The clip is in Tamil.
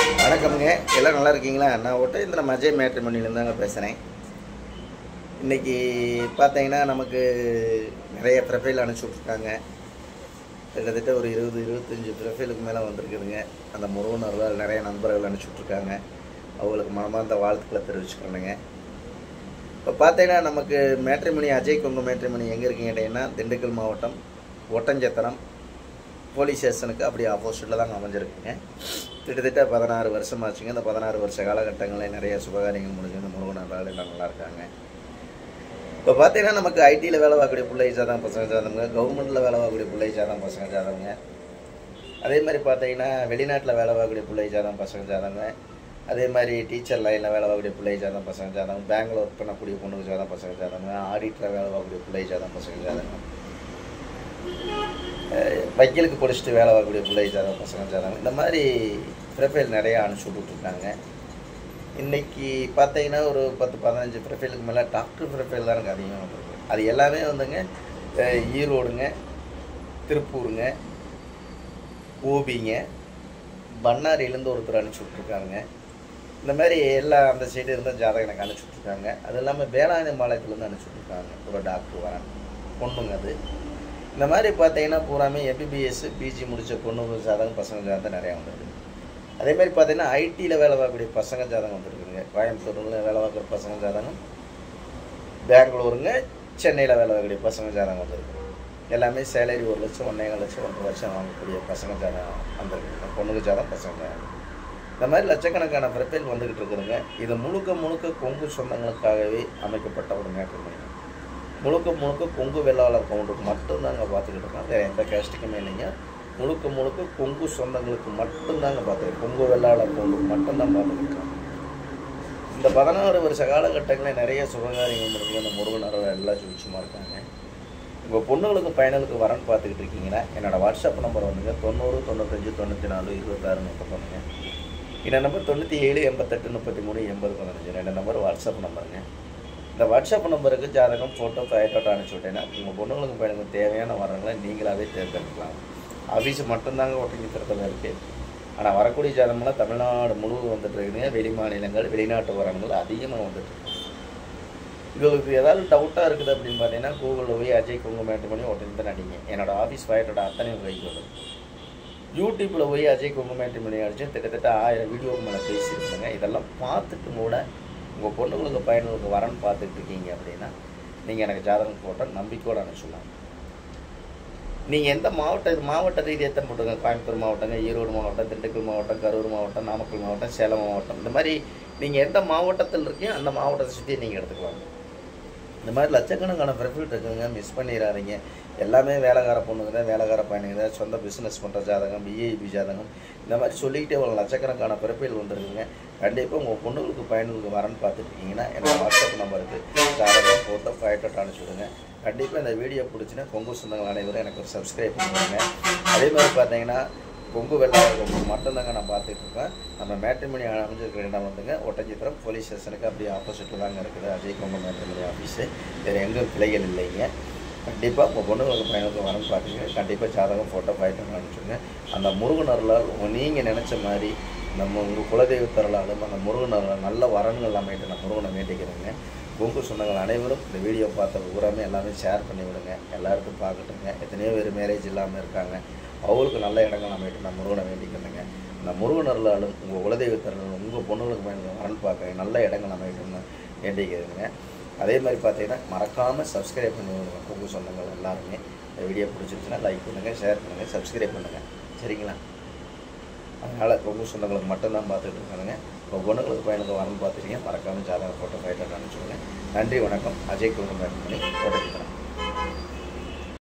வணக்கம்ங்க. எல்லாம் நல்லா இருக்கீங்களா? நான் ஒட்டஞ்சத்திரம் அஜய் மேட்ரிமோனியிலேருந்து தாங்க பேசுகிறேன். இன்றைக்கி பார்த்தீங்கன்னா நமக்கு நிறைய ப்ரொஃபைல் அனுப்பிச்சி விட்ருக்காங்க. கிட்டத்தட்ட ஒரு 20-25 ப்ரொஃபைலுக்கு மேலே வந்திருக்குதுங்க. அந்த முருகனர்கள் நிறைய நண்பர்கள் அனுப்பிச்சி விட்ருக்காங்க. அவங்களுக்கு மனமார்ந்த வாழ்த்துக்களை தெரிவிச்சுக்கிறேனுங்க. இப்போ பார்த்தீங்கன்னா நமக்கு மேட்ரிமோனி அஜய் கொங்கு மேட்ரிமோனி எங்கே இருக்குன்னு கேட்டிங்கன்னா திண்டுக்கல் மாவட்டம் ஒட்டஞ்சத்திரம் போலீஸ் ஸ்டேஷனுக்கு அப்படி ஆப்போசிட்டில் தாங்க அமைஞ்சிருக்குங்க. கிட்டத்தட்ட 16 வருஷம் ஆச்சுங்க. இந்த 16 வருஷ காலகட்டங்களில் நிறைய சுபகாரியங்கள் முடிஞ்சு இந்த முருகனர்கள் எல்லாம் நல்லா இருக்காங்க. இப்போ பார்த்தீங்கன்னா நமக்கு ஐடியில் வேலை பார்க்கக்கூடிய பிள்ளை ஜாதகம் பசங்க ஜாதகங்க, கவர்மெண்ட்டில் வேலை பார்க்கக்கூடிய பிள்ளை ஜாதகம் பசங்க ஜாதகங்க, அதே மாதிரி பார்த்தீங்கன்னா வெளிநாட்டில் வேலை பார்க்கக்கூடிய பிள்ளை ஜாதகம் பசங்க ஜாதகங்க, அதே மாதிரி டீச்சர் லைனில் வேலை பார்க்கக்கூடிய பிள்ளை ஜாதகம் பசங்க ஜாதகம், பேங்கில் ஒர்க் பண்ணக்கூடிய பொண்ணுக்கு ஜாதகம் பசங்க ஜாதகங்க, ஆடிட்டில் வேலை பார்க்கக்கூடிய பிள்ளை ஜாதகம் பசங்க ஜாதகம், வக்கீலுக்கு படிச்சுட்டு வேலை பார்க்கக்கூடிய பிள்ளை ஜாதகம் பசங்க ஜாதகம், இந்த மாதிரி ப்ரொஃபைல் நிறையா அனுப்பிச்சி விட்டுட்ருக்காங்க. இன்றைக்கி பார்த்தீங்கன்னா ஒரு 10-15 ப்ரொஃபைலுக்கு மேலே டாக்டர் ப்ரொஃபைல் தான் எனக்கு அதிகமாக வந்துருக்கு. அது எல்லாமே வந்துங்க ஈரோடுங்க, திருப்பூருங்க, ஓபிங்க, பண்ணாரியிலேருந்து ஒருத்தர் அனுப்பிச்சி விட்ருக்காங்க. இந்த மாதிரி எல்லா அந்த சைடு இருந்தால் ஜாதகம் எனக்கு அனுப்பிச்சி விட்ருக்காங்க. அது இல்லாமல் வேளாண்மை மாநிலத்துலேருந்து அனுப்பிச்சி விட்ருக்காங்க. ஒரு டாக்டர் வராங்க, பொண்ணுங்க. அது இந்த மாதிரி பார்த்தீங்கன்னா பூராமே எம்பிபிஎஸ் பிஜி முடித்த பொண்ணு ஜாதகம் பசங்க ஜாதகம் நிறையா வந்துருக்கு. அதே மாதிரி பார்த்தீங்கன்னா ஐடியில் வேலை பார்க்கக்கூடிய பசங்க ஜாதகம் வந்துருக்குங்க. கோயம்புத்தூரில் வேலை பார்க்குற பசங்க ஜாதகம், பெங்களூருங்க, சென்னையில் வேலை பார்க்கக்கூடிய பசங்க ஜாதகம் வந்துருக்கு. எல்லாமே சேலரி 1 லட்சம் 1.25 லட்சம் 1 வருஷம் வாங்கக்கூடிய பசங்க ஜாதகம் வந்துருக்குங்க. பொண்ணுக்கு ஜாதகம் பசங்க ஜாதகம் இந்த மாதிரி லட்சக்கணக்கான ப்ரொஃபைல் வந்துக்கிட்டு இருக்குதுங்க. இது முழுக்க கொங்கு சொந்தங்களுக்காகவே அமைக்கப்பட்ட ஒரு மேட்ரிமோனி. முழுக்க கொங்கு வெள்ளாளர் கவுண்டுக்கு மட்டும்தாங்க பார்த்துக்கிட்டு இருக்கோம். வேறு எந்த கேஸ்ட்டுக்குமே இல்லைங்க. முழுக்க கொங்கு சொந்தங்களுக்கு மட்டும்தாங்க பார்த்துருக்கோம். கொங்கு வெள்ளாளர் கவுண்டுக்கு மட்டும்தான் பார்த்துக்கிட்டு இருக்கோம். இந்த 16 வருஷ காலகட்டங்களில் நிறைய சுபகாரியங்கள் முடிஞ்சு அந்த முருகனர்கள் எல்லாம் சுவிட்சமாக இருக்காங்க. உங்கள் பொண்ணுங்களுக்கு பையனுக்கு வரன்னு பார்த்துக்கிட்டு இருக்கீங்கன்னா என்னோடய வாட்ஸ்அப் நம்பர் வந்துங்க 90 95 94 26 31. இந்த நம்பர் 97 88 33 80 15. ரெண்டு நம்பர் வாட்ஸ்அப் நம்பருங்க. இந்த வாட்ஸ்அப் நம்பருக்கு ஜாதகம் ஃபோட்டோ ஃபைட்டோட்டோ அனுப்பிச்சி விட்டேன்னா உங்கள் பொண்ணுங்களுக்கு பையனுக்கு தேவையான வரங்களை நீங்களாகவே தேர்ந்தெடுக்கலாம். ஆஃபீஸு மட்டும்தாங்க ஒட்டஞ்சத்திரத்தில் இருக்குது. ஆனால் வரக்கூடிய ஜாதகம்லாம் தமிழ்நாடு முழுவதும் வந்துட்டு இருக்குதுங்க. வெளி மாநிலங்கள் வெளிநாட்டு வரங்கள் அதிகமாக வந்துட்டுருக்கு. உங்களுக்கு ஏதாவது டவுட்டாக இருக்குது அப்படின்னு பார்த்தீங்கன்னா கூகுளில் போய் அஜய் கொங்கு மேட்ரிமோனி ஒட்டஞ்சத்திரம் அடிங்க. என்னோடய ஆஃபீஸ் ஃபைட்டோட அத்தனை கைக்கு வரும். யூடியூப்பில் போய் அஜய் கொங்கு மேட்ரிமோனி அடிச்சு கிட்டத்தட்ட 1000 வீடியோவுக்கு மேலே பேசியிருக்காங்க. இதெல்லாம் பார்த்துட்டு கூட உங்கள் பொண்ணுங்களுக்கு பையனுக்கு வரன்னு பார்த்துட்டு இருக்கீங்க அப்படின்னா நீங்கள் எனக்கு ஜாதகம் போட்டால் நம்பிக்கையோடு அனுப்பிச்சுடலாம். நீங்கள் எந்த மாவட்ட ரீதியாக தான் போட்டுருங்க. கோயம்புத்தூர் மாவட்டங்க, ஈரோடு மாவட்டம், திண்டுக்கல் மாவட்டம், கரூர் மாவட்டம், நாமக்கல் மாவட்டம், சேலம் மாவட்டம், இந்த மாதிரி நீங்கள் எந்த மாவட்டத்தில் இருக்கீங்க அந்த மாவட்டத்தை சுற்றி நீங்கள் எடுத்துக்கலாம். இந்த மாதிரி லட்சக்கணக்கான ப்ரொஃபைல் இருக்குதுங்க. மிஸ் பண்ணிடாதீங்க. எல்லாமே வேலைக்கார பொண்ணுங்க தான், வேலைக்கார பையனுங்க தான், சொந்த பிஸ்னஸ் பண்ணுற ஜாதகம், பிஏபி ஜாதகம், இந்த மாதிரி சொல்லிக்கிட்டே ஒரு லட்சக்கணக்கான ப்ரொஃபைல் வந்துருக்குங்க. கண்டிப்பாக உங்கள் பொண்ணுங்களுக்கு பையனுக்கு வரன்னு பார்த்துட்டு இருக்கீங்கன்னா என்னோடய வாட்ஸ்அப் நம்பருக்கு ஜாதகம் ஃபோட்டோ ஃபைட்டோட்டோ அனுப்பிச்சுடுங்க. கண்டிப்பாக இந்த வீடியோ பிடிச்சின்னா கொங்கு சொந்தங்கள் அனைவரும் எனக்கு ஒரு சப்ஸ்கிரைப் பண்ணுவாங்க. அதே மாதிரி பார்த்தீங்கன்னா கொங்கு வெள்ளாளர் மட்டும்தாங்க நான் பார்த்துட்டு இருக்கேன். நம்ம மேட்ரிமோனி அமைஞ்சிருக்கிற இடம் வந்துங்க ஒட்டஞ்சத்திரம் போலீஸ் ஸ்டேஷனுக்கு அப்படியே ஆப்போசிட்டில் தாங்க இருக்குது அஜய் கொங்கு மேட்ரிமோனி ஆஃபீஸு. வேறு எங்கும் பிள்ளைகள் இல்லைங்க. கண்டிப்பாக உங்கள் பொண்ணுங்களுக்கு பையனுக்கு வரன்னு பார்த்துங்க. கண்டிப்பாக ஜாதகம் ஃபோட்டோ ஃபைட்டோன்னு அனுப்பிச்சுடுங்க. அந்த முருகனர்களால் நீங்கள் நினச்ச மாதிரி நம்ம உங்கள் குலதெய்வத்தர்களாலும் அந்த முருகனர்கள் நல்ல வரன்கள் அமைட்டு நான் முருகனை வேண்டிக்கிறேங்க. கொங்கு சொந்தங்கள் அனைவரும் இந்த வீடியோ பார்த்த பூராமே எல்லாமே ஷேர் பண்ணி விடுங்க. எல்லாருக்கும் பார்க்கட்டுங்க. எத்தனையோ பேர் மேரேஜ் இல்லாமல் இருக்காங்க. அவங்களுக்கு நல்ல இடங்கள் அமைட்டு நான் முருகனை வேண்டிக்கிறேங்க. அந்த முருகனர்களாலும் உங்கள் குலதெய்வத்தர்களும் உங்கள் பொண்ணுங்களுக்கு பையனுக்கு வரன்னு பார்க்குறேன் நல்ல இடங்கள் அமைட்டுன்னு வேண்டிக்கிறதுங்க. அதே மாதிரி பார்த்தீங்கன்னா மறக்காமல் சப்ஸ்கிரைப் பண்ணி விடுங்க. கொங்கு சொந்தங்கள் எல்லாருமே இந்த வீடியோ பிடிச்சிருச்சுன்னா லைக் பண்ணுங்கள், ஷேர் பண்ணுங்கள், சப்ஸ்கிரைப் பண்ணுங்கள். சரிங்களா? அதனால் கொங்கு சொந்தங்களுக்கு மட்டும்தான் பார்த்துட்டு இருக்கானுங்க. இப்போ பொண்ணுங்களுக்கு பையனுக்கு வரன்னு பார்த்துட்டீங்க. மறக்காமல் ஜாதகம் ஃபோட்டோ ஃபைட்டோட்டோ அனுப்பிச்சுடுங்க. நன்றி, வணக்கம். அஜய் கொங்கு மேட்ரிமோனி ஒட்டஞ்சத்திரம்.